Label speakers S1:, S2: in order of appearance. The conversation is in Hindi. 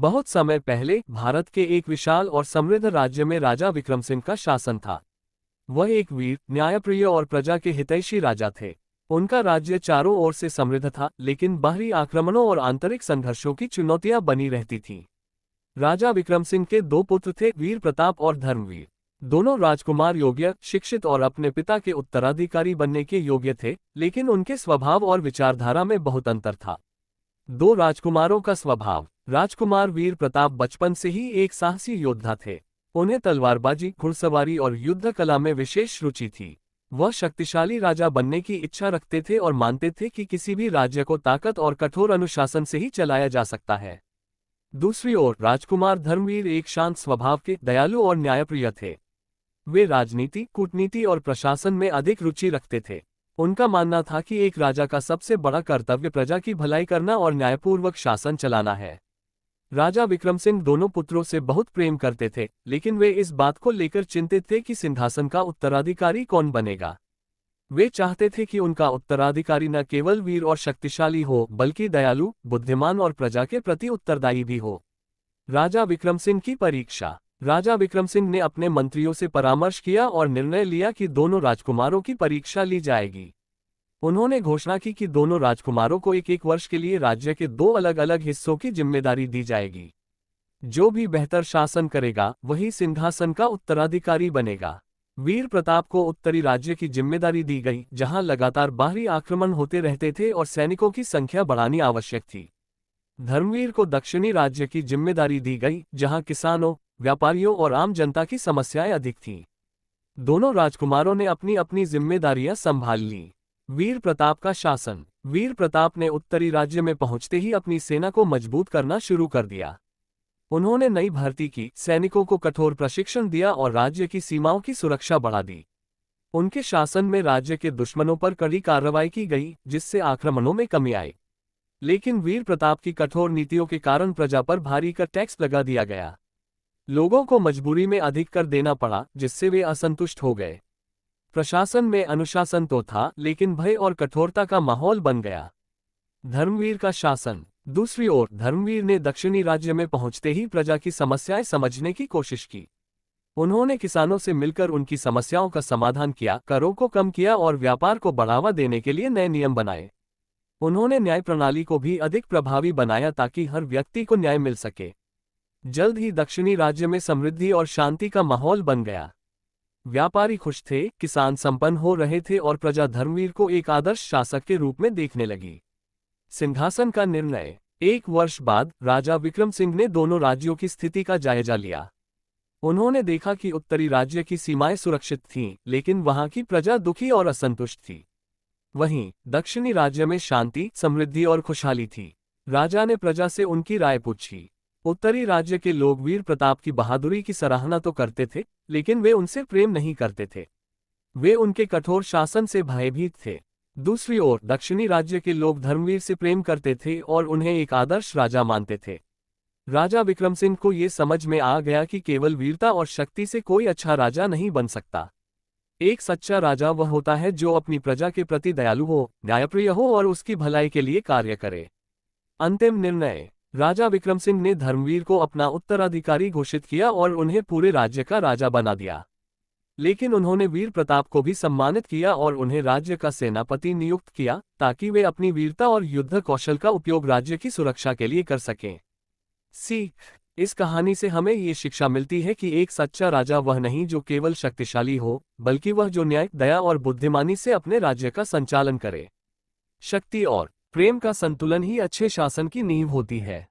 S1: बहुत समय पहले भारत के एक विशाल और समृद्ध राज्य में राजा विक्रम सिंह का शासन था। वह एक वीर, न्यायप्रिय और प्रजा के हितैषी राजा थे। उनका राज्य चारों ओर से समृद्ध था, लेकिन बाहरी आक्रमणों और आंतरिक संघर्षों की चुनौतियां बनी रहती थीं। राजा विक्रम सिंह के दो पुत्र थे, वीर प्रताप और धर्मवीर। दोनों राजकुमार योग्य, शिक्षित और अपने पिता के उत्तराधिकारी बनने के योग्य थे, लेकिन उनके स्वभाव और विचारधारा में बहुत अंतर था। दो राजकुमारों का स्वभाव। राजकुमार वीर प्रताप बचपन से ही एक साहसी योद्धा थे। उन्हें तलवारबाजी, घुड़सवारी और युद्ध कला में विशेष रुचि थी। वह शक्तिशाली राजा बनने की इच्छा रखते थे और मानते थे कि किसी भी राज्य को ताकत और कठोर अनुशासन से ही चलाया जा सकता है। दूसरी ओर राजकुमार धर्मवीर एक शांत स्वभाव के, दयालु और न्यायप्रिय थे। वे राजनीति, कूटनीति और प्रशासन में अधिक रुचि रखते थे। उनका मानना था कि एक राजा का सबसे बड़ा कर्तव्य प्रजा की भलाई करना और न्यायपूर्वक शासन चलाना है। राजा विक्रम सिंह दोनों पुत्रों से बहुत प्रेम करते थे, लेकिन वे इस बात को लेकर चिंतित थे कि सिंहासन का उत्तराधिकारी कौन बनेगा। वे चाहते थे कि उनका उत्तराधिकारी न केवल वीर और शक्तिशाली हो, बल्कि दयालु, बुद्धिमान और प्रजा के प्रति उत्तरदायी भी हो। राजा विक्रम सिंह की परीक्षा। राजा विक्रम सिंह ने अपने मंत्रियों से परामर्श किया और निर्णय लिया कि दोनों राजकुमारों की परीक्षा ली जाएगी। उन्होंने घोषणा की कि दोनों राजकुमारों को एक एक वर्ष के लिए राज्य के दो अलग अलग हिस्सों की जिम्मेदारी दी जाएगी। जो भी बेहतर शासन करेगा वही सिंहासन का उत्तराधिकारी बनेगा। वीर प्रताप को उत्तरी राज्य की जिम्मेदारी दी गई, जहां लगातार बाहरी आक्रमण होते रहते थे और सैनिकों की संख्या बढ़ानी आवश्यक थी। धर्मवीर को दक्षिणी राज्य की जिम्मेदारी दी गई, जहां किसानों, व्यापारियों और आम जनता की समस्याएं अधिक थीं। दोनों राजकुमारों ने अपनी अपनी जिम्मेदारियां संभाल लीं। वीर प्रताप का शासन। वीर प्रताप ने उत्तरी राज्य में पहुंचते ही अपनी सेना को मजबूत करना शुरू कर दिया। उन्होंने नई भर्ती की, सैनिकों को कठोर प्रशिक्षण दिया और राज्य की सीमाओं की सुरक्षा बढ़ा दी। उनके शासन में राज्य के दुश्मनों पर कड़ी कार्रवाई की गई, जिससे आक्रमणों में कमी आई। लेकिन वीर प्रताप की कठोर नीतियों के कारण प्रजा पर भारी कर टैक्स लगा दिया गया। लोगों को मजबूरी में अधिक कर देना पड़ा, जिससे वे असंतुष्ट हो गए। प्रशासन में अनुशासन तो था, लेकिन भय और कठोरता का माहौल बन गया। धर्मवीर का शासन। दूसरी ओर धर्मवीर ने दक्षिणी राज्य में पहुंचते ही प्रजा की समस्याएं समझने की कोशिश की। उन्होंने किसानों से मिलकर उनकी समस्याओं का समाधान किया, करों को कम किया और व्यापार को बढ़ावा देने के लिए नए नियम बनाए। उन्होंने न्याय प्रणाली को भी अधिक प्रभावी बनाया ताकि हर व्यक्ति को न्याय मिल सके। जल्द ही दक्षिणी राज्य में समृद्धि और शांति का माहौल बन गया। व्यापारी खुश थे, किसान संपन्न हो रहे थे और प्रजा धर्मवीर को एक आदर्श शासक के रूप में देखने लगी। सिंहासन का निर्णय। 1 वर्ष बाद राजा विक्रम सिंह ने दोनों राज्यों की स्थिति का जायजा लिया। उन्होंने देखा कि उत्तरी राज्य की सीमाएं सुरक्षित थीं, लेकिन वहां की प्रजा दुखी और असंतुष्ट थी। वहीं दक्षिणी राज्य में शांति, समृद्धि और खुशहाली थी। राजा ने प्रजा से उनकी राय पूछी। उत्तरी राज्य के लोग वीर प्रताप की बहादुरी की सराहना तो करते थे, लेकिन वे उनसे प्रेम नहीं करते थे। वे उनके कठोर शासन से भयभीत थे। दूसरी ओर दक्षिणी राज्य के लोग धर्मवीर से प्रेम करते थे और उन्हें एक आदर्श राजा मानते थे। राजा विक्रम सिंह को ये समझ में आ गया कि केवल वीरता और शक्ति से कोई अच्छा राजा नहीं बन सकता। एक सच्चा राजा वह होता है जो अपनी प्रजा के प्रति दयालु हो, न्यायप्रिय हो और उसकी भलाई के लिए कार्य करे। अंतिम निर्णय। राजा विक्रम सिंह ने धर्मवीर को अपना उत्तराधिकारी घोषित किया और उन्हें पूरे राज्य का राजा बना दिया। लेकिन उन्होंने वीर प्रताप को भी सम्मानित किया और उन्हें राज्य का सेनापति नियुक्त किया, ताकि वे अपनी वीरता और युद्ध कौशल का उपयोग राज्य की सुरक्षा के लिए कर सकें। सीख। इस कहानी से हमें ये शिक्षा मिलती है कि एक सच्चा राजा वह नहीं जो केवल शक्तिशाली हो, बल्कि वह जो न्याय, दया और बुद्धिमानी से अपने राज्य का संचालन करे। शक्ति और प्रेम का संतुलन ही अच्छे शासन की नींव होती है।